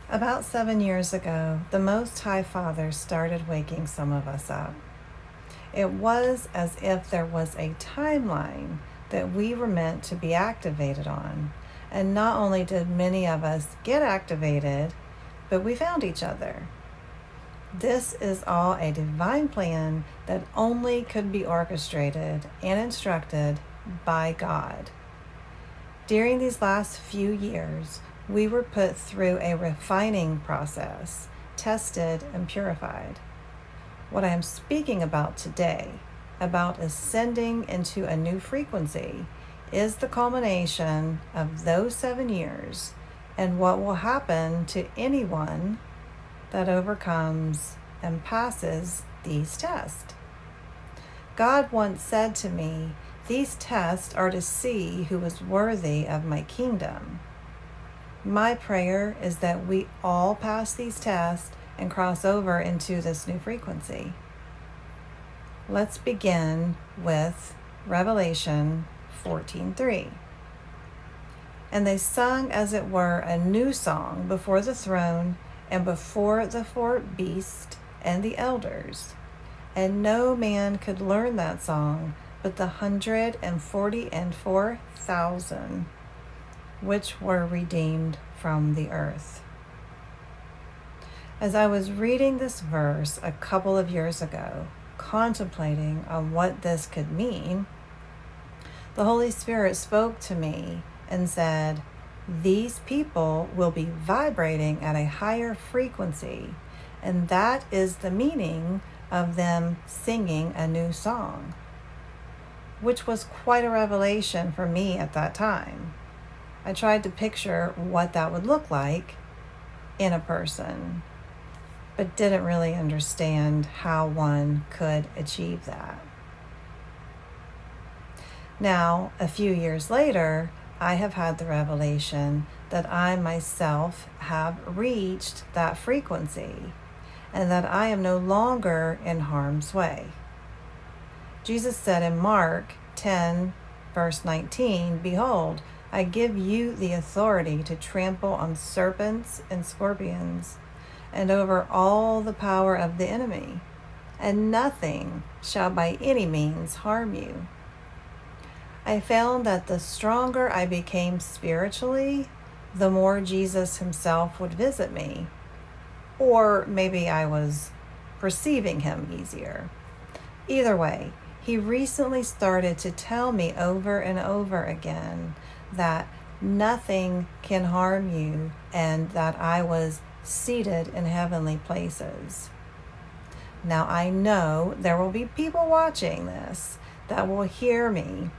About 7 years ago, the Most High Father started waking some of us up. It was as if there was a timeline that we were meant to be activated on. And not only did many of us get activated, but we found each other. This is all a divine plan that only could be orchestrated and instructed by God. During these last few years, we were put through a refining process, tested and purified. What I am speaking about today, about ascending into a new frequency, is the culmination of those 7 years and what will happen to anyone that overcomes and passes these tests. God once said to me, "These tests are to see who is worthy of my kingdom." My prayer is that we all pass these tests and cross over into this new frequency. Let's begin with Revelation 14:3. And they sung as it were a new song before the throne and before the four beasts and the elders. And no man could learn that song but the 144,000 which were redeemed from the earth. As I was reading this verse a couple of years ago, contemplating on what this could mean, the Holy Spirit spoke to me and said, these people will be vibrating at a higher frequency, and that is the meaning of them singing a new song, which was quite a revelation for me at that time. I tried to picture what that would look like in a person, but didn't really understand how one could achieve that. Now, a few years later, I have had the revelation that I myself have reached that frequency and that I am no longer in harm's way. Jesus said in Mark 10, verse 19, "Behold, I give you the authority to trample on serpents and scorpions and over all the power of the enemy, and nothing shall by any means harm you." I found that the stronger I became spiritually, the more Jesus himself would visit me. Or maybe I was perceiving him easier. Either way, he recently started to tell me over and over again that nothing can harm you and that I was seated in heavenly places. Now I know there will be people watching this that will hear me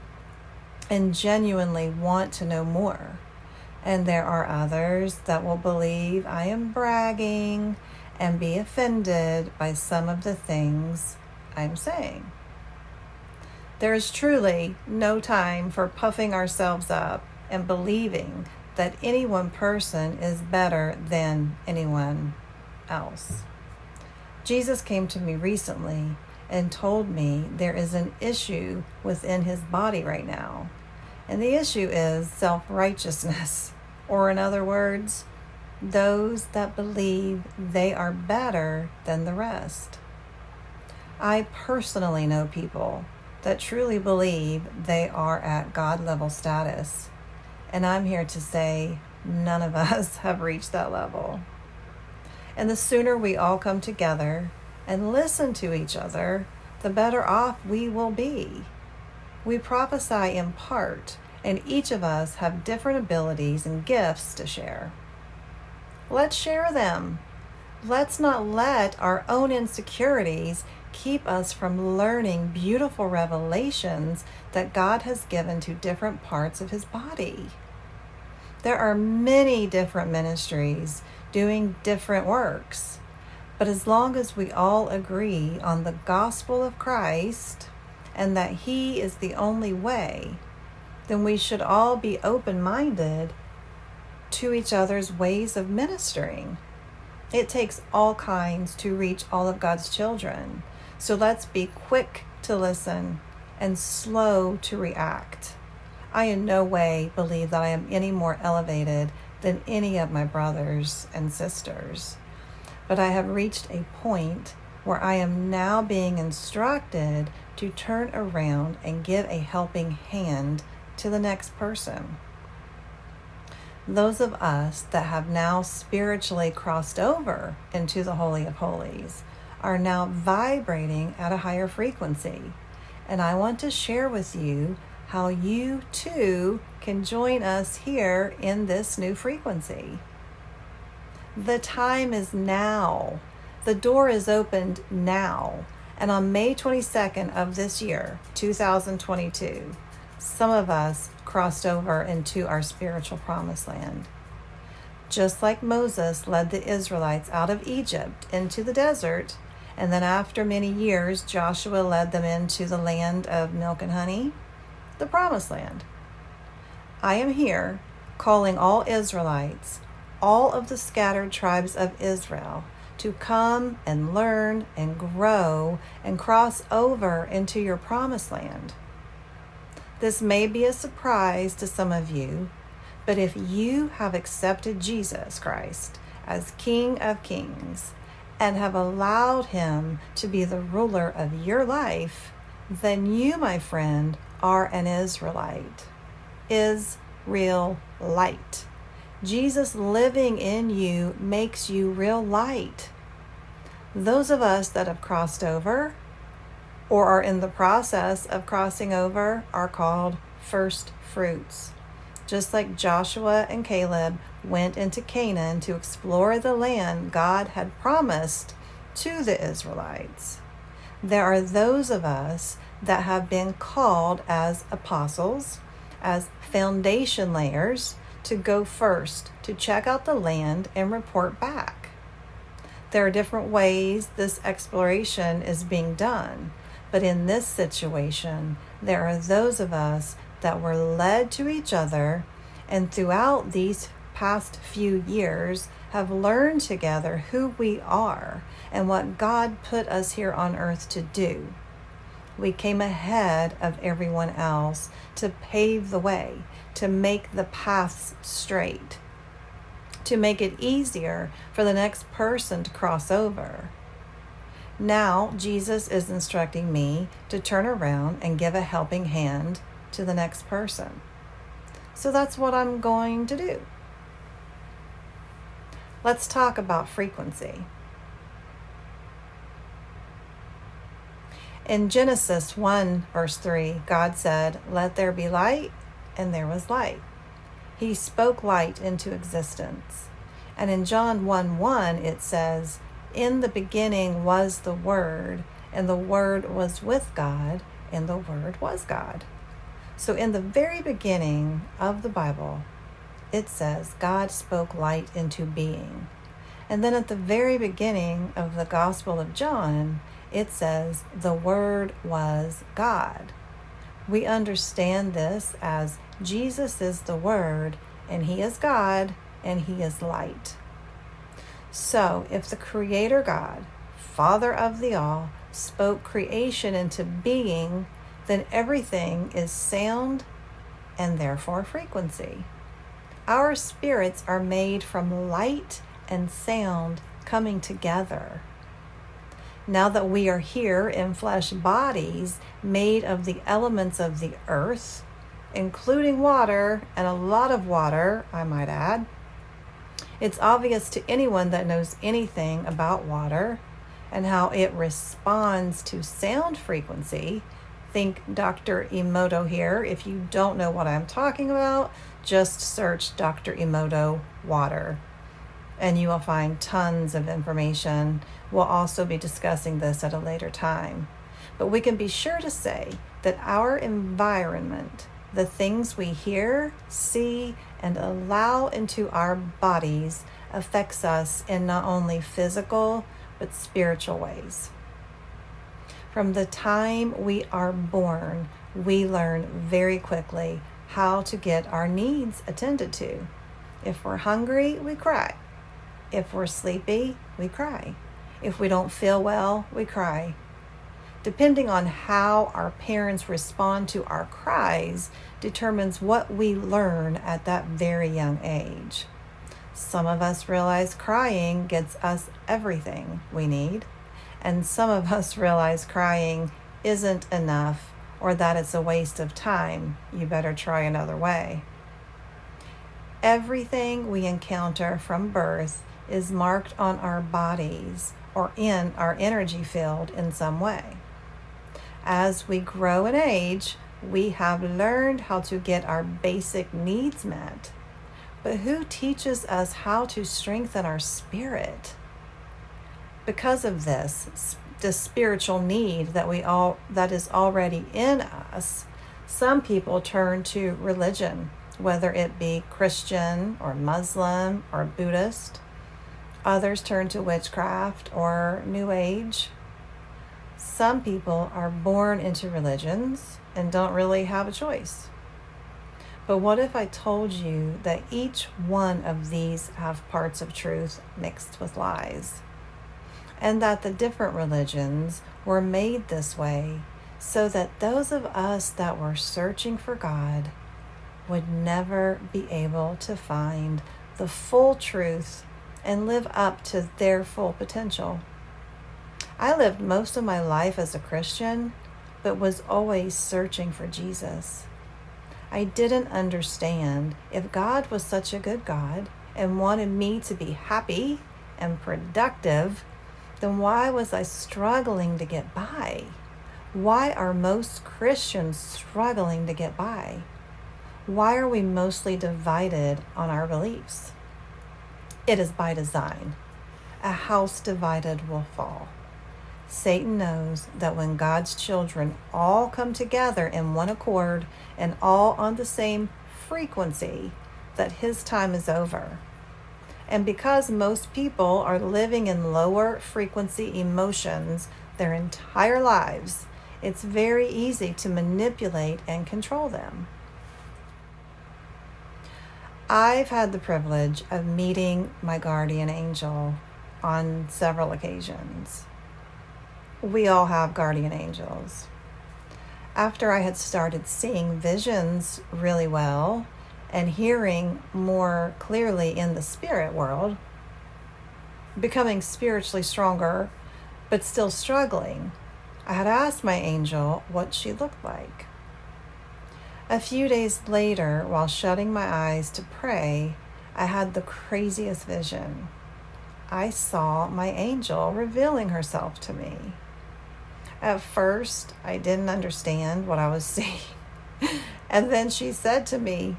and genuinely want to know more. And there are others that will believe I am bragging and be offended by some of the things I'm saying. There is truly no time for puffing ourselves up and believing that any one person is better than anyone else. Jesus came to me recently and told me there is an issue within his body right now. And the issue is self-righteousness, or in other words, those that believe they are better than the rest. I personally know people that truly believe they are at God-level status, and I'm here to say none of us have reached that level. And the sooner we all come together and listen to each other, the better off we will be. We prophesy in part, and each of us have different abilities and gifts to share. Let's share them. Let's not let our own insecurities keep us from learning beautiful revelations that God has given to different parts of his body. There are many different ministries doing different works, but as long as we all agree on the gospel of Christ and that he is the only way, then we should all be open-minded to each other's ways of ministering. It takes all kinds to reach all of God's children. So let's be quick to listen and slow to react. I in no way believe that I am any more elevated than any of my brothers and sisters. But I have reached a point where I am now being instructed to turn around and give a helping hand to the next person. Those of us that have now spiritually crossed over into the Holy of Holies are now vibrating at a higher frequency. And I want to share with you how you too can join us here in this new frequency. The time is now. The door is opened now. And on May 22nd of this year, 2022, some of us crossed over into our spiritual promised land. Just like Moses led the Israelites out of Egypt into the desert, and then after many years, Joshua led them into the land of milk and honey, the promised land. I am here calling all Israelites, all of the scattered tribes of Israel, to come and learn and grow and cross over into your promised land. This may be a surprise to some of you, but if you have accepted Jesus Christ as King of Kings and have allowed him to be the ruler of your life, then you, my friend, are an Israelite. Is real light. Jesus living in you makes you real light. Those of us that have crossed over or are in the process of crossing over are called first fruits. Just like Joshua and Caleb went into Canaan to explore the land God had promised to the Israelites, there are those of us that have been called as apostles, as foundation layers, to go first, to check out the land and report back. There are different ways this exploration is being done. But in this situation, there are those of us that were led to each other, and throughout these past few years have learned together who we are and what God put us here on earth to do. We came ahead of everyone else to pave the way, to make the paths straight, to make it easier for the next person to cross over. Now, Jesus is instructing me to turn around and give a helping hand to the next person. So that's what I'm going to do. Let's talk about frequency. In Genesis 1, verse 3, God said, "Let there be light," and there was light. He spoke light into existence. And in John 1:1, it says, "In the beginning was the Word, and the Word was with God, and the Word was God." So in the very beginning of the Bible, it says God spoke light into being. And then at the very beginning of the Gospel of John, it says the Word was God. We understand this as Jesus is the Word, and he is God, and he is light. So if the Creator God, Father of the all, spoke creation into being, then everything is sound and therefore frequency. Our spirits are made from light and sound coming together. Now that we are here in flesh bodies made of the elements of the earth, including water, and a lot of water, I might add, it's obvious to anyone that knows anything about water and how it responds to sound frequency. Think Dr. Emoto here. If you don't know what I'm talking about, just search Dr. Emoto water, and you will find tons of information. We'll also be discussing this at a later time. But we can be sure to say that our environment, the things we hear, see, and allow into our bodies affects us in not only physical, but spiritual ways. From the time we are born, we learn very quickly how to get our needs attended to. If we're hungry, we cry. If we're sleepy, we cry. If we don't feel well, we cry. Depending on how our parents respond to our cries determines what we learn at that very young age. Some of us realize crying gets us everything we need, and some of us realize crying isn't enough or that it's a waste of time. You better try another way. Everything we encounter from birth is marked on our bodies or in our energy field in some way. As we grow in age, we have learned how to get our basic needs met. But who teaches us how to strengthen our spirit? Because of this spiritual need that is already in us, some people turn to religion, whether it be Christian or Muslim or Buddhist. Others turn to witchcraft or New Age. Some people are born into religions and don't really have a choice. But what if I told you that each one of these have parts of truth mixed with lies? And that the different religions were made this way so that those of us that were searching for God would never be able to find the full truth and live up to their full potential. I lived most of my life as a Christian, but was always searching for Jesus. I didn't understand if God was such a good God and wanted me to be happy and productive, then why was I struggling to get by? Why are most Christians struggling to get by? Why are we mostly divided on our beliefs? It is by design. A house divided will fall. Satan knows that when God's children all come together in one accord and all on the same frequency, that his time is over. And because most people are living in lower frequency emotions their entire lives, it's very easy to manipulate and control them. I've had the privilege of meeting my guardian angel on several occasions. We all have guardian angels. After I had started seeing visions really well and hearing more clearly in the spirit world, becoming spiritually stronger, but still struggling, I had asked my angel what she looked like. A few days later, while shutting my eyes to pray, I had the craziest vision. I saw my angel revealing herself to me. At first, I didn't understand what I was seeing. And then she said to me,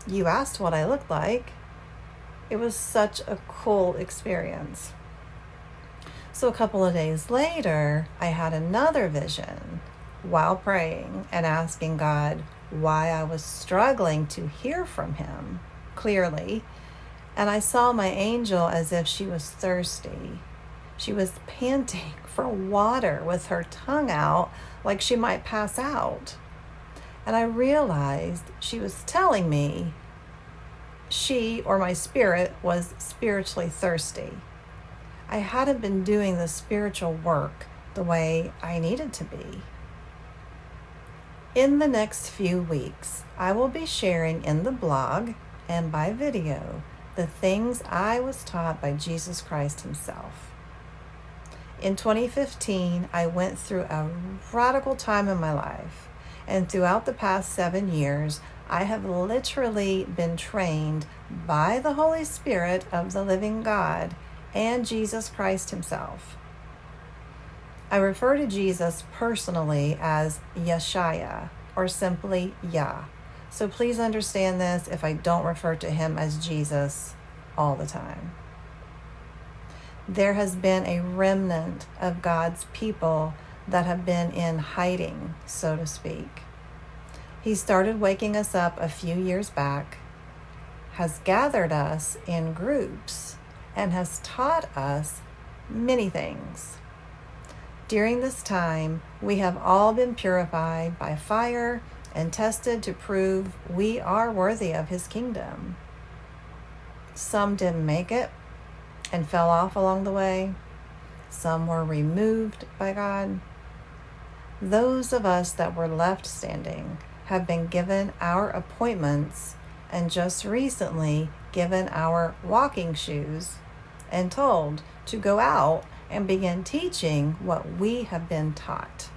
"You asked what I looked like." It was such a cool experience. So a couple of days later, I had another vision while praying and asking God why I was struggling to hear from him clearly. And I saw my angel as if she was thirsty. She was panting for water with her tongue out like she might pass out. And I realized she was telling me she, or my spirit, was spiritually thirsty. I hadn't been doing the spiritual work the way I needed to be. In the next few weeks, I will be sharing in the blog and by video the things I was taught by Jesus Christ himself. In 2015, I went through a radical time in my life, and throughout the past 7 years, I have literally been trained by the Holy Spirit of the living God and Jesus Christ himself. I refer to Jesus personally as Yeshua, or simply Yah. So please understand this if I don't refer to him as Jesus all the time. There has been a remnant of God's people that have been in hiding, so to speak. He started waking us up a few years back, has gathered us in groups, and has taught us many things. During this time, we have all been purified by fire and tested to prove we are worthy of his kingdom. Some didn't make it and fell off along the way. Some were removed by God. Those of us that were left standing have been given our appointments and just recently given our walking shoes and told to go out and begin teaching what we have been taught.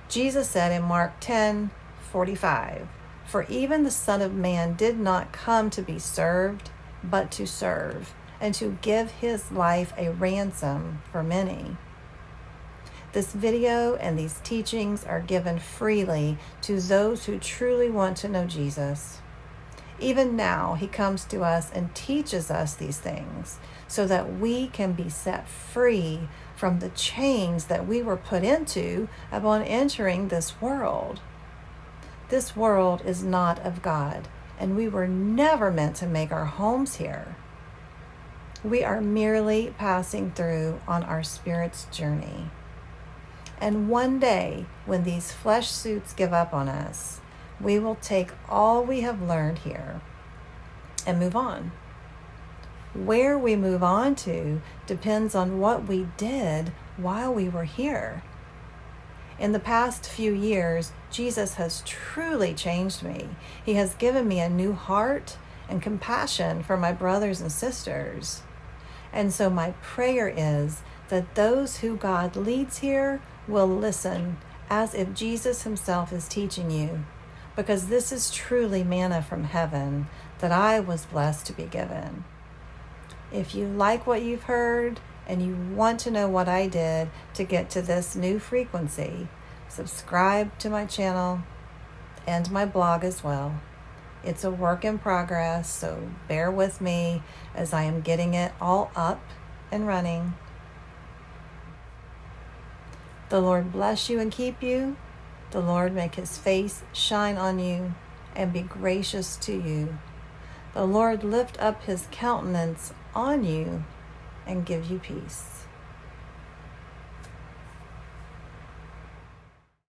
Jesus said in Mark 10:45, "For even the Son of Man did not come to be served, but to serve, and to give his life a ransom for many." This video and these teachings are given freely to those who truly want to know Jesus. Even now, he comes to us and teaches us these things so that we can be set free from the chains that we were put into upon entering this world. This world is not of God, and we were never meant to make our homes here. We are merely passing through on our spirit's journey. And one day, when these flesh suits give up on us, we will take all we have learned here and move on. Where we move on to depends on what we did while we were here. In the past few years, Jesus has truly changed me. He has given me a new heart and compassion for my brothers and sisters. And so my prayer is that those who God leads here will listen as if Jesus himself is teaching you, because this is truly manna from heaven that I was blessed to be given. If you like what you've heard and you want to know what I did to get to this new frequency, subscribe to my channel and my blog as well. It's a work in progress, so bear with me as I am getting it all up and running. The Lord bless you and keep you. The Lord make his face shine on you and be gracious to you. The Lord lift up his countenance on you and give you peace.